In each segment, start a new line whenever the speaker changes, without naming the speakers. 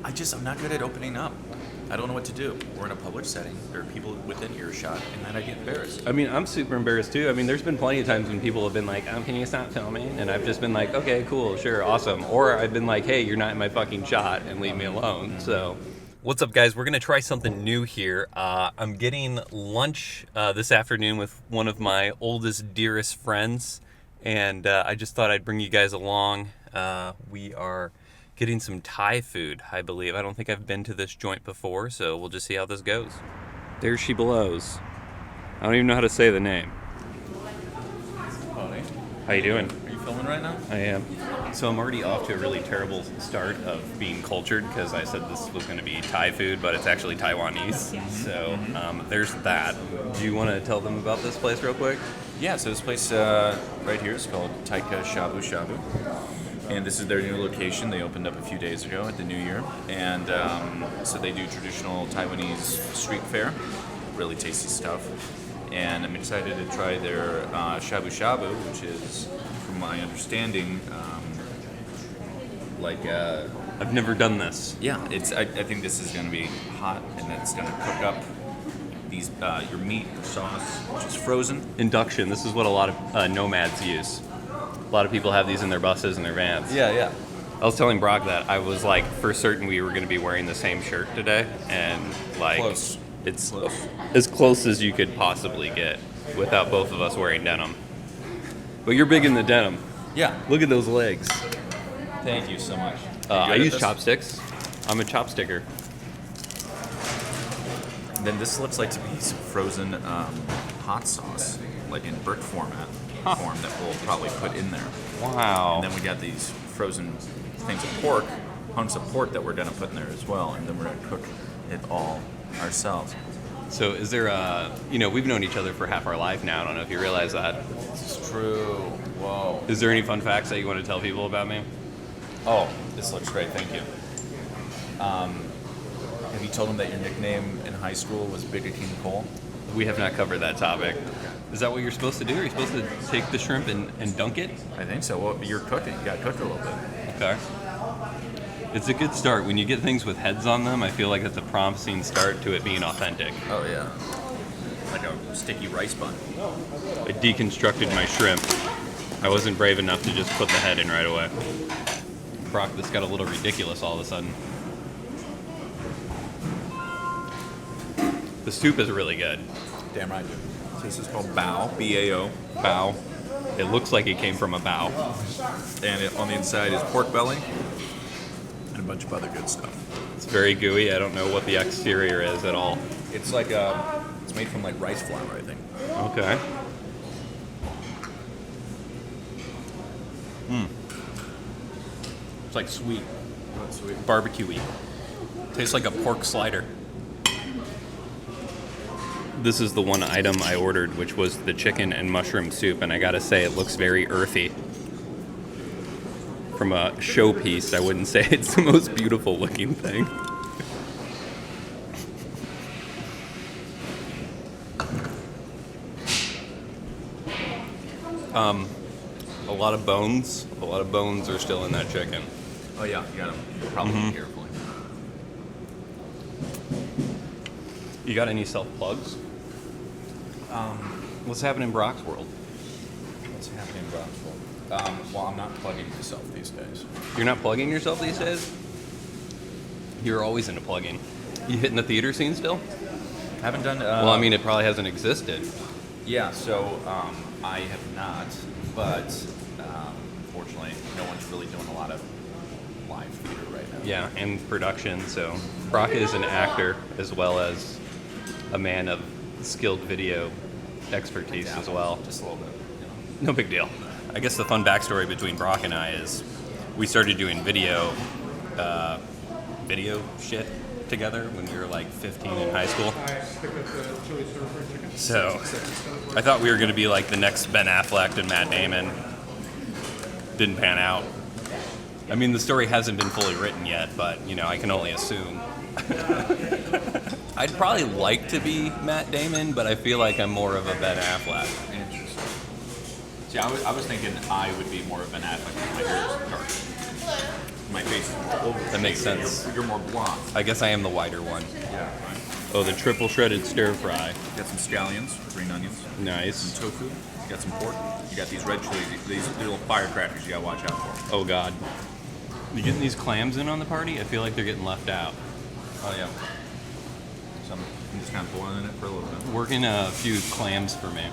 I'm not good at opening up. I don't know what to do. We're in a public setting. There are people within earshot, and then I get embarrassed.
I mean, I'm super embarrassed too. I mean, there's been plenty of times when people have been like, can you stop filming? And I've just been like, okay, cool, sure, awesome. Or I've been like, hey, you're not in my fucking shot and leave me alone. Mm-hmm. So, what's up, guys? We're going to try something new here. I'm getting lunch this afternoon with one of my oldest, dearest friends. And I just thought I'd bring you guys along. We are getting some Thai food, I believe. I don't think I've been to this joint before, so we'll just see how this goes. There she blows. I don't even know how to say the name.
Hi.
How you doing?
Are you filming right now?
I am. So I'm already off to a really terrible start of being cultured because I said this was going to be Thai food, but it's actually Taiwanese. So there's that. Do you want to tell them about this place real quick?
Yeah, so this place right here is called Tai Ke Shabu Shabu. And this is their new location. They opened up a few days ago at the New Year. And so they do traditional Taiwanese street fare, really tasty stuff. And I'm excited to try their shabu shabu, which is, from my understanding,
I've never done this.
Yeah, I think this is going to be hot, and it's going to cook up these your meat, your sauce, which is frozen.
Induction. This is what a lot of nomads use. A lot of people have these in their buses and their vans.
Yeah.
I was telling Brock that I was like, for certain we were going to be wearing the same shirt today, and like, it's as close as you could possibly get without both of us wearing denim. But you're big in the denim.
Yeah.
Look at those legs.
Thank you so much.
I use chopsticks. I'm a chopsticker.
And then this looks like to be some frozen hot sauce, like in brick form that we'll probably put in there.
Wow.
And then we got these frozen things of pork, hunks of pork that we're going to put in there as well, and then we're going to cook it all ourselves.
So is there we've known each other for half our life now. I don't know if you realize that.
This is true. Whoa.
Is there any fun facts that you want to tell people about me?
Oh, this looks great. Thank you. Have you told them that your nickname in high school was Big King Cole?
We have not covered that topic. Is that what you're supposed to do? Are you supposed to take the shrimp and dunk it?
I think so. Well, you're cooking. You got to cook it a little bit.
Okay. It's a good start. When you get things with heads on them, I feel like it's a promising start to it being authentic.
Oh, yeah. Like a sticky rice bun.
I deconstructed my shrimp. I wasn't brave enough to just put the head in right away. Brock, this got a little ridiculous all of a sudden. The soup is really good.
Damn right, dude. So this is called bao, B-A-O.
Bao. It looks like it came from a bao.
And on the inside is pork belly and a bunch of other good stuff.
It's very gooey. I don't know what the exterior is at all.
It's like it's made from like rice flour, I think.
Okay. It's like sweet.
Not sweet.
Barbecue-y. Tastes like a pork slider. This is the one item I ordered, which was the chicken and mushroom soup, and I gotta say, it looks very earthy. From a showpiece, I wouldn't say it's the most beautiful looking thing. A lot of bones. A lot of bones are still in that chicken.
Oh yeah, you gotta probably be carefully.
You got any self-plugs? What's happening in Brock's world?
What's happening in Brock's world? Well, I'm not plugging myself these days.
You're not plugging yourself these days? You're always into plugging. You hitting the theater scene still?
Haven't done.
Well, I mean, it probably hasn't existed.
Yeah, so I have not, but fortunately, no one's really doing a lot of live theater right now.
Yeah, and production. So Brock is an actor as well as a man of skilled video expertise as well.
Just a little bit.
No big deal. I guess the fun backstory between Brock and I is we started doing video shit together when we were like 15 in high school. So I thought we were going to be like the next Ben Affleck and Matt Damon. Didn't pan out. I mean, the story hasn't been fully written yet, but, you know, I can only assume. I'd probably like to be Matt Damon, but I feel like I'm more of a Ben Affleck.
Interesting. See, I was thinking I would be more of an Affleck because my hair is dark. my face is over.
That makes sense.
You're more blonde.
I guess I am the whiter one.
Yeah. Right.
Oh, the triple shredded stir fry.
Got some scallions, green onions,
Nice.
some tofu. You got some pork. You got these red chilies. These little firecrackers you gotta watch out for.
Oh God. You getting these clams in on the party? I feel like they're getting left out.
Oh yeah. So I'm just kind of boiling it for a little bit.
Working a few clams for me.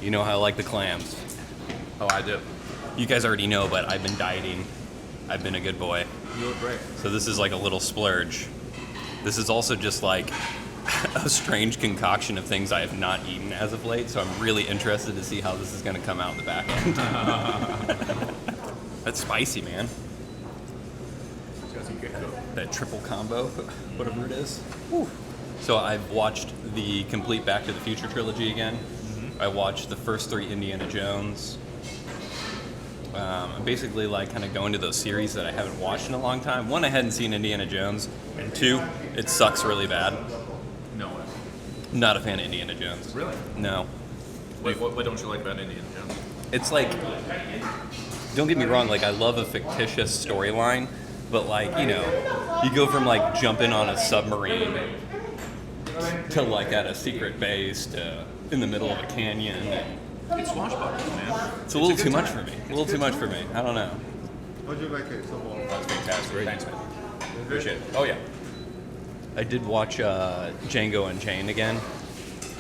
You know how I like the clams.
Oh, I do.
You guys already know, but I've been dieting. I've been a good boy.
You look great.
So this is like a little splurge. This is also just like a strange concoction of things I have not eaten as of late, so I'm really interested to see how this is going to come out in the back end. That's spicy, man. That triple combo, whatever it is. Whew. So I've watched the complete Back to the Future trilogy again. I watched the first 3 Indiana Jones. I'm basically like kind of going to those series that I haven't watched in a long time. 1, I hadn't seen Indiana Jones, and 2, it sucks really bad.
No way.
Not a fan of Indiana Jones.
Really?
No.
What don't you like about Indiana Jones?
It's like, don't get me wrong, like I love a fictitious storyline, but like, you know, you go from like jumping on a submarine to like at a secret base to in the middle of a canyon. And
It's swashbuckling, man.
it's a little too much
time.
for me. A little too much for me. I don't know.
How'd you like it so far?
That's fantastic. Thanks, man. Appreciate it. Oh yeah.
I did watch Django Unchained again,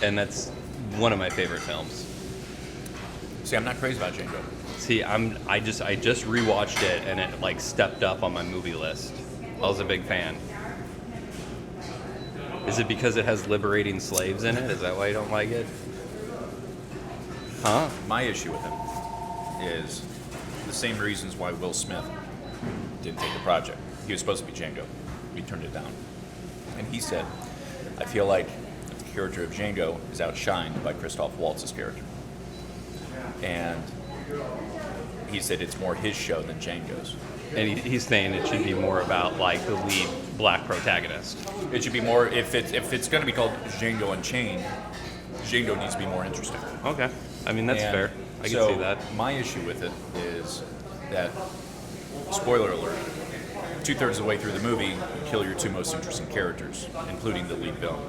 and that's one of my favorite films.
See, I'm not crazy about Django.
See, I just rewatched it, and it like stepped up on my movie list. I was a big fan. Is it because it has liberating slaves in it? Is that why you don't like it? Huh?
My issue with him is the same reasons why Will Smith didn't take the project. He was supposed to be Django. He turned it down. And he said, I feel like the character of Django is outshined by Christoph Waltz's character. And he said it's more his show than Django's.
And he's saying it should be more about like the lead black protagonist.
It should be more, if it's going to be called Django Unchained, Django needs to be more interesting.
Okay. I mean, that's
And
fair. I can
so
see that.
My issue with it is that, spoiler alert, 2/3 of the way through the movie, you kill your 2 most interesting characters, including the lead villain.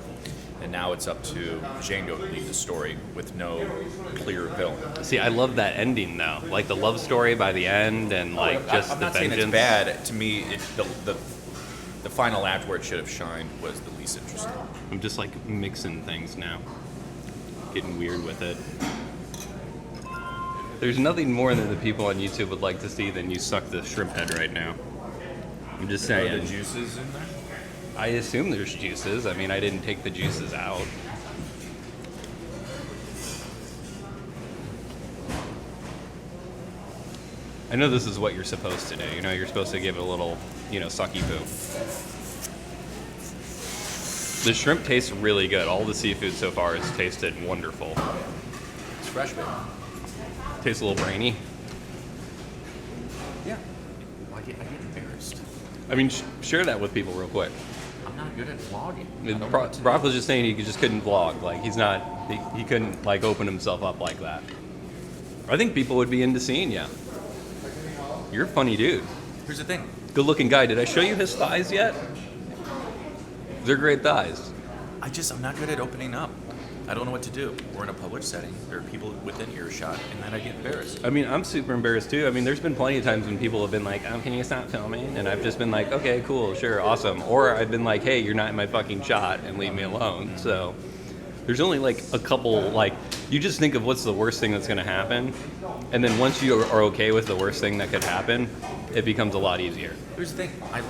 And now it's up to Django to lead the story with no clear villain.
See, I love that ending though. Like the love story by the end and like just
I'm
the
not saying
vengeance.
it's bad. To me, the final act where it should have shined was the least interesting.
I'm just like mixing things now. Getting weird with it. There's nothing more that the people on YouTube would like to see than you suck the shrimp head right now. I'm just
Are
saying.
the juices in there?
I assume there's juices. I mean, I didn't take the juices out. I know this is what you're supposed to do. You know, you're supposed to give it a little, sucky poo. The shrimp tastes really good. All the seafood so far has tasted wonderful.
It's fresh, baby.
Tastes a little brainy.
Yeah. I get embarrassed.
I mean, share that with people real quick.
I'm not good at vlogging.
Brock was just saying he just couldn't vlog. Like he couldn't like open himself up like that. I think people would be into seeing you. You're a funny dude.
Here's the thing.
Good looking guy. Did I show you his thighs yet? They're great thighs.
I'm not good at opening up. I don't know what to do. We're in a public setting. There are people within earshot, and then I get embarrassed.
I mean, I'm super embarrassed too. I mean, there's been plenty of times when people have been like, can you stop filming? And I've just been like, okay, cool, sure, awesome. Or I've been like, hey, you're not in my fucking shot and leave me alone. So there's only like a couple, like, you just think of what's the worst thing that's going to happen. And then once you are okay with the worst thing that could happen, it becomes a lot easier.
Here's the thing. I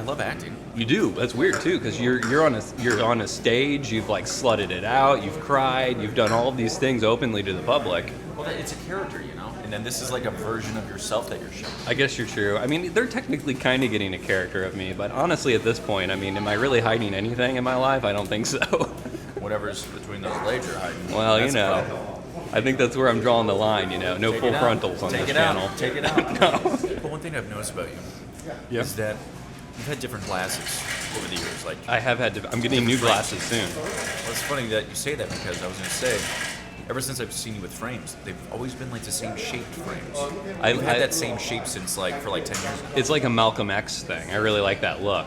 love acting.
You do. That's weird too, because you're on a stage. You've like slutted it out. You've cried. You've done all of these things openly to the public.
Well, it's a character, And then this is like a version of yourself that you're showing.
I guess you're true. I mean, they're technically kind of getting a character of me, but honestly, at this point, I mean, am I really hiding anything in my life? I don't think so.
Whatever's between those legs you're hiding.
Well,
That's the problem.
I think that's where I'm drawing the line. No
Take
full
it out.
frontals on
Take
this
it out.
channel.
Take it out.
No.
But one thing I've noticed about you is that you've had different glasses over the years. Like
I have had to. I'm getting new glasses soon.
Well, it's funny that you say that because I was going to say ever since I've seen you with frames, they've always been like the same shaped frames.
I've
You've had that same shape since for like 10 years now.
It's like a Malcolm X thing. I really like that look.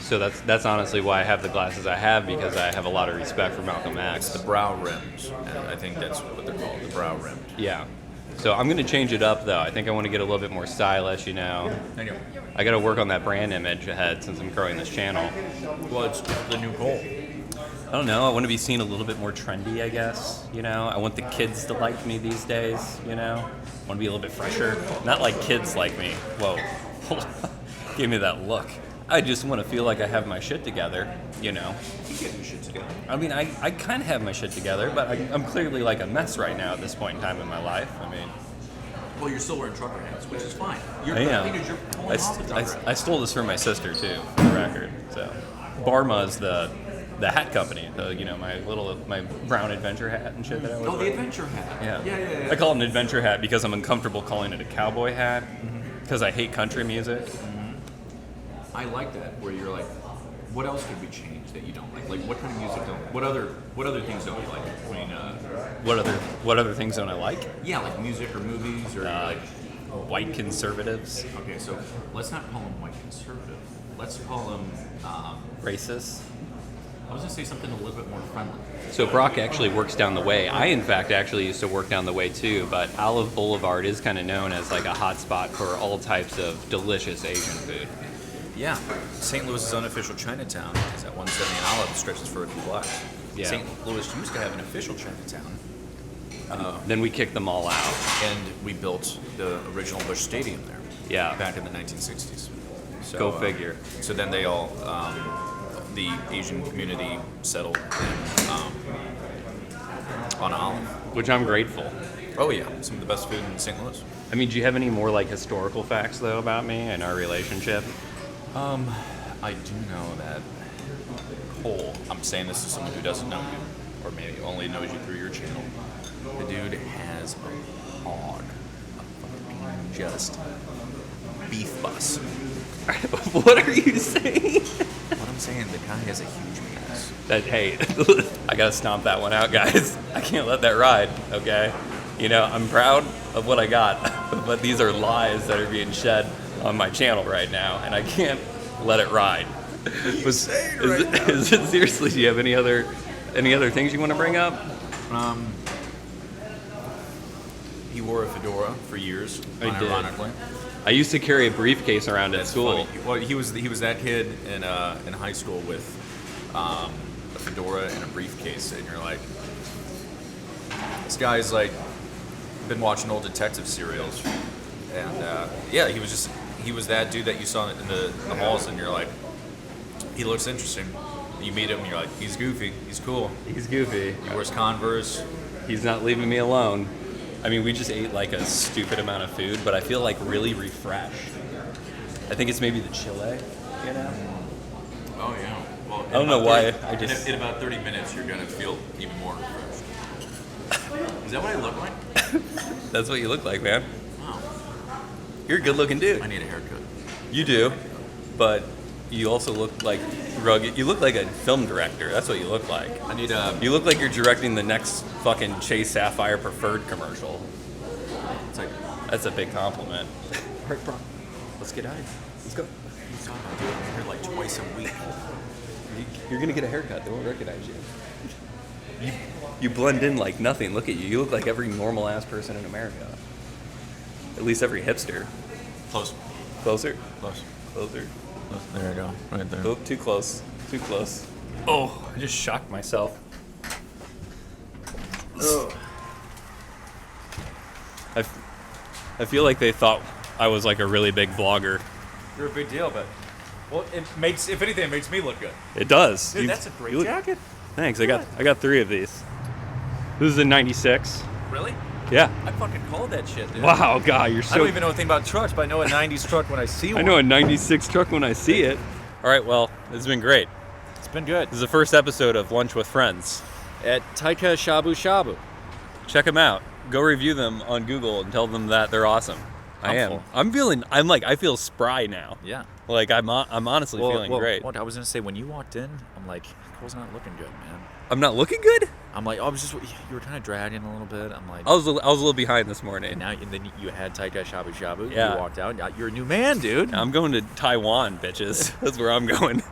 So that's honestly why I have the glasses I have, because I have a lot of respect for Malcolm X.
It's the brow rimmed, and I think that's what they're called, the brow rimmed.
Yeah. So I'm gonna change it up though. I think I want to get a little bit more stylish. You know.
There you go.
I got to work on that brand image ahead since I'm growing this channel.
Well, it's the new goal.
I don't know. I want to be seen a little bit more trendy, I guess. You know, I want the kids to like me these days. You know, I want to be a little bit fresher. Not like kids like me. Whoa, hold on. Give me that look. I just want to feel like I have my shit together. You know.
You get your shit together.
I mean, I kind of have my shit together, but I'm clearly like a mess right now at this point in time in my life. I mean.
Well, you're still wearing trucker hats, which is fine.
I am.
The thing is, you're pulling off the trucker hat.
I stole this from my sister too, for the record. So, Barma's the hat company. My brown adventure hat and shit that I always
Oh, the
wear.
adventure hat.
Yeah. I call it an adventure hat because I'm uncomfortable calling it a cowboy hat because I hate country music.
I like that, where you're like, what else could we change that you don't like? Like, what kind of music don't? What other things don't you like? I mean,
What other things don't I like?
yeah, like music or movies or like.
White conservatives,
Okay, so let's not call them white conservative. Let's call them.
racist.
I was gonna say something a little bit more friendly.
So Brock actually works down the way. I, in fact, actually used to work down the way too, but Olive Boulevard is kind of known as like a hot spot for all types of delicious Asian food.
Yeah, St. Louis's unofficial Chinatown is at 170 Olive, stretches for a few blocks.
Yeah.
St. Louis used to have an official Chinatown,
Then we kicked them all out.
and we built the original Busch Stadium there.
Yeah.
Back in the 1960s. So,
Go figure.
So then they all, the Asian community settled in, on Olive.
Which I'm grateful.
Oh yeah, some of the best food in St. Louis.
I mean, do you have any more like historical facts though about me and our relationship?
I do know that Cole, I'm saying this to someone who doesn't know you, or maybe only knows you through your channel. The dude has a hog, a fucking just beef bus.
What are you saying?
What I'm saying, the guy has a huge penis.
That hey, I gotta stomp that one out, guys. I can't let that ride. Okay, you know I'm proud of what I got, but these are lies that are being shed on my channel right now, and I can't let it ride. Is it seriously? Do you have any other things you want to bring up?
He wore a fedora for years,
I did.
unironically.
I used to carry a briefcase around at
That's
school.
funny. Well, he was that kid in high school with a fedora and a briefcase, and you're like, this guy's like been watching old detective serials, and yeah, he was that dude that you saw in the halls, and you're like, he looks interesting. You meet him, and you're like, he's goofy, he's cool,
He's goofy.
he wears Converse.
He's not leaving me alone. I mean, we just ate like a stupid amount of food, but I feel like really refreshed. I think it's maybe the chile, you know?
Oh yeah. Well,
I don't know why. I just
in about 30 minutes, you're gonna feel even more refreshed. Is that what I look like?
that's what you look like, man.
Wow.
You're a good-looking dude.
I need a haircut.
You do, but you also look like rugged. You look like a film director. That's what you look like.
I need a.
You look like you're directing the next fucking Chase Sapphire Preferred commercial.
It's like.
That's a big compliment. All right, bro. Let's get out of here. Let's go.
He's talking about doing my hair like twice a week.
You're gonna get a haircut. They won't recognize you. You blend in like nothing. Look at you. You look like every normal ass person in America. At least every hipster.
Close.
Closer.
Close.
Closer.
There you go. Right there.
Oh, too close. Too close. Oh, I just shocked myself.
Oh.
I feel like they thought I was like a really big vlogger.
You're a big deal, but well, it makes, if anything, it makes me look good.
It does.
Dude, that's a great
look-
jacket.
Thanks. I got 3 of these. This is a '96.
Really?
Yeah.
I fucking called that shit, dude.
Wow, God, you're so.
I don't even know anything about trucks, but I know a '90s truck when I see one.
I know a '96 truck when I see it. All right, well, this has been great.
It's been good.
This is the first episode of Lunch with Friends.
At Tai Ke Shabu Shabu.
Check them out. Go review them on Google and tell them that they're awesome. I am.
Helpful.
I feel spry now.
Yeah.
Like I'm honestly feeling great.
What I was gonna say, when you walked in, I'm like, Cole's not looking good, man.
I'm not looking good?
I'm like, oh, I was just, you were kind of dragging a little bit. I'm like,
I was a little behind this morning.
and then you had Tai Ke Shabu Shabu.
Yeah.
You walked out. You're a new man, dude.
I'm going to Taiwan, bitches. That's where I'm going.